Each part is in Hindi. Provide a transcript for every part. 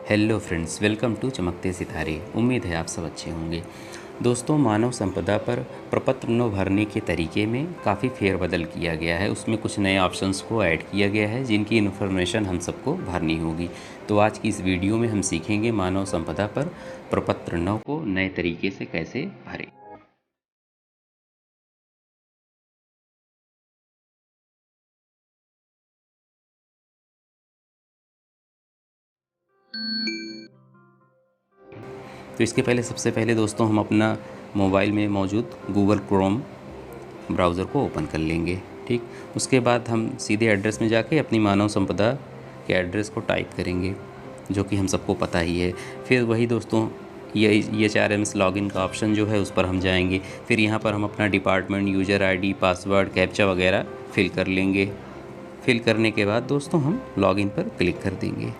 हेलो फ्रेंड्स, वेलकम टू चमकते सितारे। उम्मीद है आप सब अच्छे होंगे। दोस्तों, मानव संपदा पर प्रपत्र न भरने के तरीके में काफ़ी फेरबदल किया गया है। उसमें कुछ नए ऑप्शंस को ऐड किया गया है जिनकी इन्फॉर्मेशन हम सबको भरनी होगी। तो आज की इस वीडियो में हम सीखेंगे मानव संपदा पर प्रपत्र न को नए तरीके से कैसे भरें। तो इसके पहले सबसे पहले दोस्तों हम अपना मोबाइल में मौजूद गूगल क्रोम ब्राउज़र को ओपन कर लेंगे। ठीक, उसके बाद हम सीधे एड्रेस में जाके अपनी मानव संपदा के एड्रेस को टाइप करेंगे, जो कि हम सबको पता ही है। फिर वही दोस्तों ये HRMS लॉगिन का ऑप्शन जो है उस पर हम जाएंगे। फिर यहाँ पर हम अपना department, user ID, password, captcha वगैरह फिल कर लेंगे। फिल करने के बाद दोस्तों हम लॉगिन पर क्लिक कर देंगे।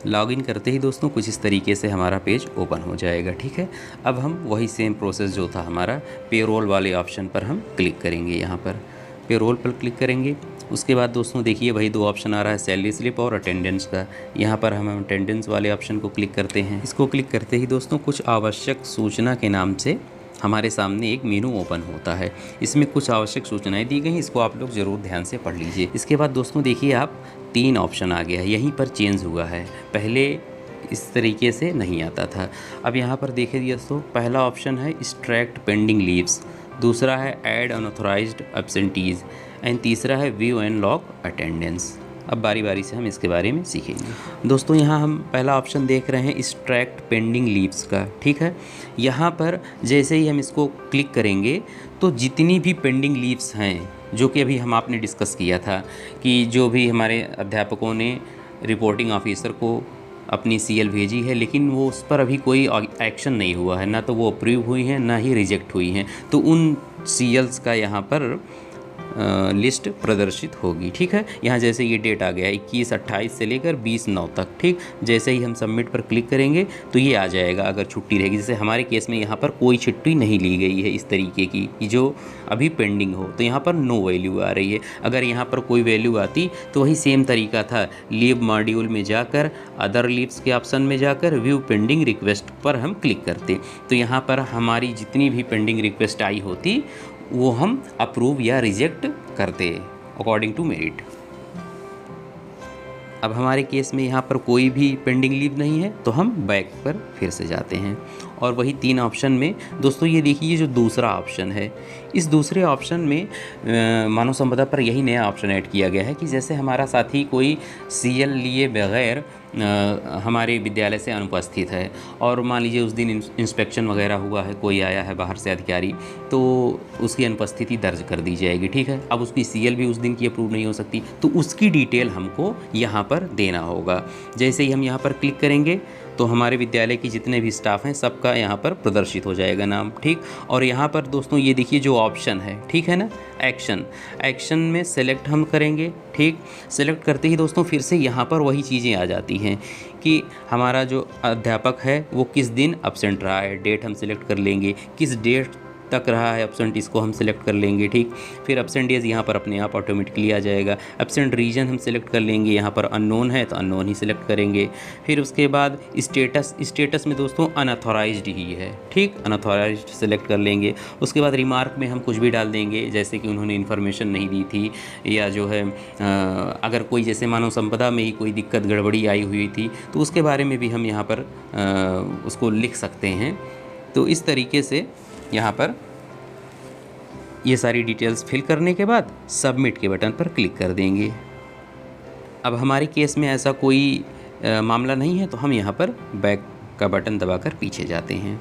लॉगिन करते ही दोस्तों कुछ इस तरीके से हमारा पेज ओपन हो जाएगा। ठीक है, अब हम वही सेम प्रोसेस जो था हमारा पेरोल वाले ऑप्शन पर हम क्लिक करेंगे। यहाँ पर पेरोल पर क्लिक करेंगे। उसके बाद दोस्तों देखिए वही दो ऑप्शन आ रहा है, सैलरी स्लिप और अटेंडेंस का। यहाँ पर हम अटेंडेंस वाले ऑप्शन को क्लिक करते हैं। इसको क्लिक करते ही दोस्तों कुछ आवश्यक सूचना के नाम से हमारे सामने एक मेनू ओपन होता है। इसमें कुछ आवश्यक सूचनाएं दी गई हैं, इसको आप लोग ज़रूर ध्यान से पढ़ लीजिए। इसके बाद दोस्तों देखिए आप 3 ऑप्शन आ गया है, यहीं पर चेंज हुआ है। पहले इस तरीके से नहीं आता था। अब यहाँ पर देखिए दोस्तों, पहला ऑप्शन है एक्सट्रैक्ट पेंडिंग लीव्स, दूसरा है ऐड अनऑथराइज्ड एब्सेंटीज़ एंड तीसरा है व्यू एंड लॉग अटेंडेंस। अब बारी बारी से हम इसके बारे में सीखेंगे। दोस्तों यहाँ हम पहला ऑप्शन देख रहे हैं एक्सट्रैक्ट पेंडिंग लीव्स का। ठीक है, यहाँ पर जैसे ही हम इसको क्लिक करेंगे तो जितनी भी पेंडिंग लीव्स हैं, जो कि अभी हम आपने डिस्कस किया था कि जो भी हमारे अध्यापकों ने रिपोर्टिंग ऑफिसर को अपनी CL भेजी है, लेकिन वो उस पर अभी कोई एक्शन नहीं हुआ है, ना तो वो अप्रूव हुई हैं ना ही रिजेक्ट हुई हैं, तो उन CLs का यहाँ पर लिस्ट प्रदर्शित होगी। ठीक है, यहाँ जैसे ये डेट आ गया 21/28 से लेकर 20/9 तक। ठीक, जैसे ही हम सबमिट पर क्लिक करेंगे तो ये आ जाएगा अगर छुट्टी रहेगी। जैसे हमारे केस में यहाँ पर कोई छुट्टी नहीं ली गई है इस तरीके की जो अभी पेंडिंग हो, तो यहाँ पर नो वैल्यू आ रही है। अगर यहाँ पर कोई वैल्यू आती तो वही सेम तरीका था, लीव मॉड्यूल में जाकर अदर लीव्स के ऑप्शन में जाकर व्यू पेंडिंग रिक्वेस्ट पर हम क्लिक करते, तो यहाँ पर हमारी जितनी भी पेंडिंग रिक्वेस्ट आई होती वो हम अप्रूव या रिजेक्ट करते अकॉर्डिंग टू मेरिट। अब हमारे केस में यहाँ पर कोई भी पेंडिंग लीव नहीं है, तो हम बैक पर फिर से जाते हैं और वही 3 ऑप्शन में दोस्तों ये देखिए जो दूसरा ऑप्शन है, इस दूसरे ऑप्शन में मानव संपदा पर यही नया ऑप्शन ऐड किया गया है कि जैसे हमारा साथी कोई CL लिए बगैर हमारे विद्यालय से अनुपस्थित है और मान लीजिए उस दिन इंस्पेक्शन वगैरह हुआ है, कोई आया है बाहर से अधिकारी, तो उसकी अनुपस्थिति दर्ज कर दी जाएगी। ठीक है, अब उसकी CL भी उस दिन की अप्रूव नहीं हो सकती, तो उसकी डिटेल हमको यहाँ पर देना होगा। जैसे ही हम यहाँ पर क्लिक करेंगे तो हमारे विद्यालय की जितने भी स्टाफ हैं सबका यहाँ पर प्रदर्शित हो जाएगा नाम। ठीक, और यहाँ पर दोस्तों ये देखिए जो ऑप्शन है, ठीक है ना, एक्शन में सेलेक्ट हम करेंगे। ठीक, सेलेक्ट करते ही दोस्तों फिर से यहाँ पर वही चीज़ें आ जाती हैं कि हमारा जो अध्यापक है वो किस दिन एब्सेंट रहा है, डेट हम सेलेक्ट कर लेंगे, किस डेट तक रहा है एब्सेंट, इसको हम सिलेक्ट कर लेंगे। ठीक, फिर एब्सेंट डेज यहाँ पर अपने आप ऑटोमेटिकली आ जाएगा। एब्सेंट रीजन हम सिलेक्ट कर लेंगे, यहाँ पर अननोन है तो अननोन ही सिलेक्ट करेंगे। फिर उसके बाद स्टेटस में दोस्तों अनऑथोराइज्ड ही है। ठीक, अनऑथोराइज्ड सिलेक्ट कर लेंगे। उसके बाद रिमार्क में हम कुछ भी डाल देंगे, जैसे कि उन्होंने इन्फॉर्मेशन नहीं दी थी, या जो है अगर कोई जैसे मानव संपदा में ही कोई दिक्कत गड़बड़ी आई हुई थी तो उसके बारे में भी हम यहाँ पर उसको लिख सकते हैं। तो इस तरीके से यहाँ पर ये सारी डिटेल्स फिल करने के बाद सबमिट के बटन पर क्लिक कर देंगे। अब हमारे केस में ऐसा कोई मामला नहीं है, तो हम यहाँ पर बैक का बटन दबाकर पीछे जाते हैं।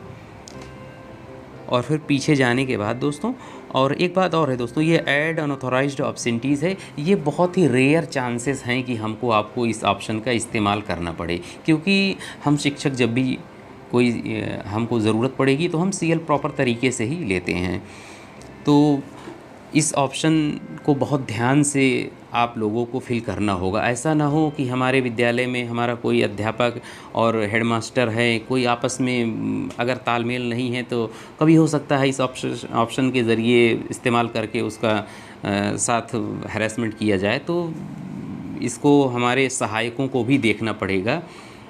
और फिर पीछे जाने के बाद दोस्तों और एक बात और है दोस्तों, ये ऐड अनऑथोराइज्ड एब्सेंटीज़ है, ये बहुत ही रेयर चांसेस हैं कि आपको इस ऑप्शन का इस्तेमाल करना पड़े, क्योंकि हम शिक्षक जब भी कोई हमको ज़रूरत पड़ेगी तो हम CL प्रॉपर तरीके से ही लेते हैं। तो इस ऑप्शन को बहुत ध्यान से आप लोगों को फिल करना होगा। ऐसा ना हो कि हमारे विद्यालय में हमारा कोई अध्यापक और हेडमास्टर है, कोई आपस में अगर तालमेल नहीं है, तो कभी हो सकता है इस ऑप्शन के ज़रिए इस्तेमाल करके उसका साथ हैरेसमेंट किया जाए। तो इसको हमारे सहायकों को भी देखना पड़ेगा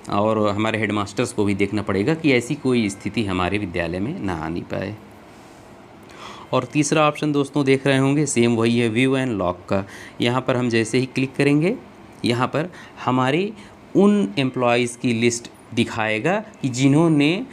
और हमारे हेडमास्टर्स को भी देखना पड़ेगा कि ऐसी कोई स्थिति हमारे विद्यालय में ना आनी पाए। और तीसरा ऑप्शन दोस्तों देख रहे होंगे, सेम वही है, व्यू एंड लॉक का। यहाँ पर हम जैसे ही क्लिक करेंगे, यहाँ पर हमारे उन एम्प्लॉयज़ की लिस्ट दिखाएगा कि जिन्होंने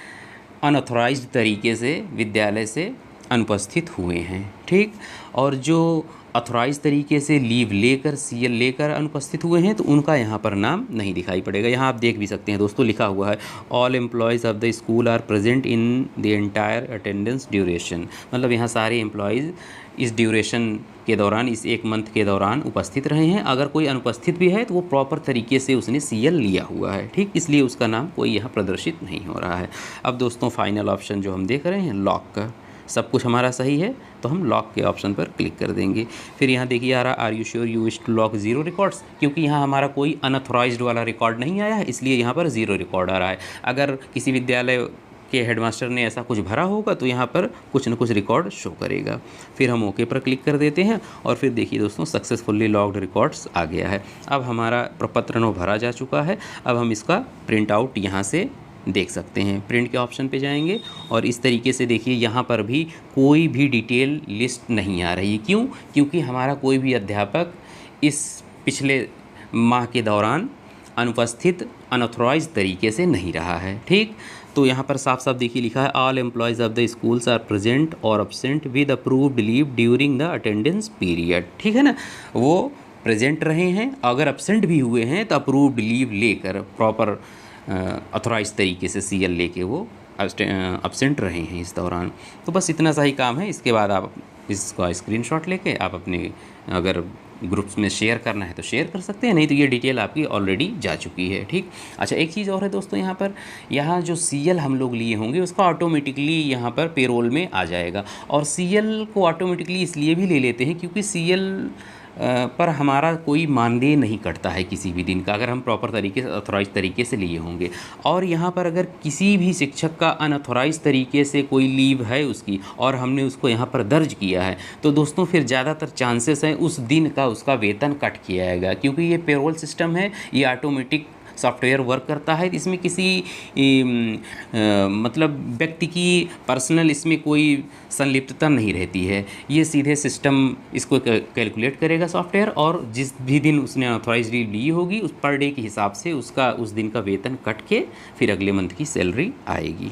अनऑथराइज्ड तरीके से विद्यालय से अनुपस्थित हुए हैं, ठीक। और जो अथोराइज तरीके से लीव लेकर सीएल लेकर अनुपस्थित हुए हैं तो उनका यहाँ पर नाम नहीं दिखाई पड़ेगा। यहाँ आप देख भी सकते हैं दोस्तों, लिखा हुआ है all employees of the school are present in the entire attendance duration. मतलब यहाँ सारे एम्प्लॉयज़ इस ड्यूरेशन के दौरान, इस एक मंथ के दौरान उपस्थित रहे हैं। अगर कोई अनुपस्थित भी है तो वो प्रॉपर तरीके से उसने सीएल लिया हुआ है, ठीक, इसलिए उसका नाम कोई यहाँ प्रदर्शित नहीं हो रहा है। अब दोस्तों फाइनल ऑप्शन जो हम देख रहे हैं लॉक का, सब कुछ हमारा सही है तो हम लॉक के ऑप्शन पर क्लिक कर देंगे। फिर यहाँ देखिए आ रहा are you sure you wish to lock 0 records, क्योंकि यहाँ हमारा कोई अनऑथराइज्ड वाला रिकॉर्ड नहीं आया है, इसलिए यहाँ पर 0 रिकॉर्ड आ रहा है। अगर किसी विद्यालय के हेडमास्टर ने ऐसा कुछ भरा होगा तो यहाँ पर कुछ न कुछ रिकॉर्ड शो करेगा। फिर हम ओके पर क्लिक कर देते हैं और फिर देखिए दोस्तों सक्सेसफुली लॉग्ड रिकॉर्ड्स आ गया है। अब हमारा प्रपत्र नो भरा जा चुका है। अब हम इसका प्रिंट आउट यहाँ से देख सकते हैं। प्रिंट के ऑप्शन पे जाएंगे और इस तरीके से देखिए यहाँ पर भी कोई भी डिटेल लिस्ट नहीं आ रही। क्यों? क्योंकि हमारा कोई भी अध्यापक इस पिछले माह के दौरान अनुपस्थित अनऑथराइज्ड तरीके से नहीं रहा है, ठीक। तो यहाँ पर साफ साफ देखिए लिखा है all employees of the schools are present और absent with approved leave during the attendance period, ठीक है ना। वो प्रेजेंट रहे हैं, अगर अब्सेंट भी हुए हैं तो अप्रूव्ड लीव लेकर प्रॉपर ऑथराइज तरीके से सीएल लेके वो अब्सेंट रहे हैं इस दौरान। तो बस इतना सा ही काम है। इसके बाद आप इसका स्क्रीनशॉट लेके आप अपने अगर ग्रुप्स में शेयर करना है तो शेयर कर सकते हैं, नहीं तो ये डिटेल आपकी ऑलरेडी जा चुकी है, ठीक। अच्छा, एक चीज़ और है दोस्तों, यहाँ जो सीएल हम लोग लिए होंगे उसका ऑटोमेटिकली यहाँ पर पेरोल में आ जाएगा। और सीएल को ऑटोमेटिकली इसलिए भी ले लेते हैं क्योंकि सीएल पर हमारा कोई मानदेय नहीं कटता है किसी भी दिन का, अगर हम प्रॉपर तरीके से ऑथराइज तरीके से लिए होंगे। और यहाँ पर अगर किसी भी शिक्षक का अनऑथराइज तरीके से कोई लीव है उसकी और हमने उसको यहाँ पर दर्ज किया है तो दोस्तों फिर ज़्यादातर चांसेस हैं उस दिन का उसका वेतन कट किया जाएगा, क्योंकि ये पेरोल सिस्टम है, ये ऑटोमेटिक सॉफ्टवेयर वर्क करता है। इसमें किसी मतलब व्यक्ति की पर्सनल इसमें कोई संलिप्तता नहीं रहती है। ये सीधे सिस्टम इसको कैलकुलेट करेगा सॉफ्टवेयर, और जिस भी दिन उसने अनऑथराइज लीव ली होगी उस पर डे के हिसाब से उसका उस दिन का वेतन कट के फिर अगले मंथ की सैलरी आएगी।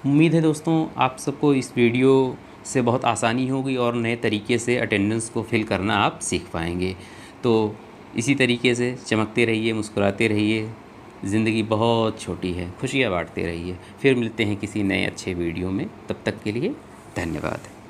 उम्मीद है दोस्तों आप सबको इस वीडियो से बहुत आसानी होगी और नए तरीके से अटेंडेंस को फिल करना आप सीख पाएंगे। तो इसी तरीके से चमकते रहिए, मुस्कुराते रहिए, ज़िंदगी बहुत छोटी है, खुशियाँ बांटते रहिए। फिर मिलते हैं किसी नए अच्छे वीडियो में, तब तक के लिए धन्यवाद।